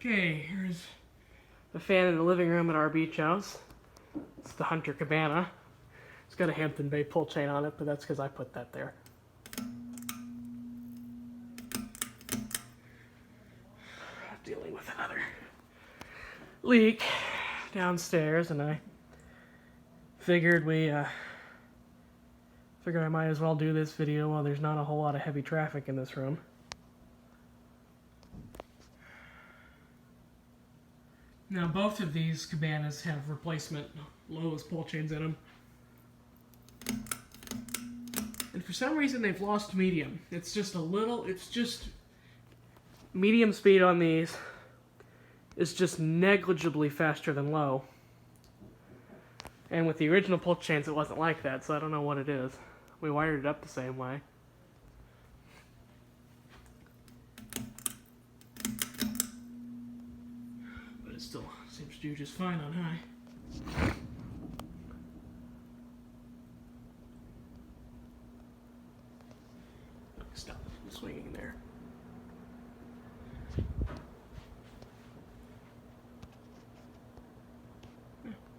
Okay, here's the fan in the living room at our beach house. It's the Hunter Cabana. It's got a Hampton Bay pull chain on it, but that's because I put that there. Dealing with another leak downstairs, and I figured I might as well do this video while there's not a whole lot of heavy traffic in this room. Now both of these cabanas have replacement Lowe's pull chains in them. And for some reason they've lost medium. It's just medium speed on these is just negligibly faster than low. And with the original pull chains it wasn't like that, so I don't know what it is. We wired it up the same way. But it still seems to do just fine on high. Stop swinging there.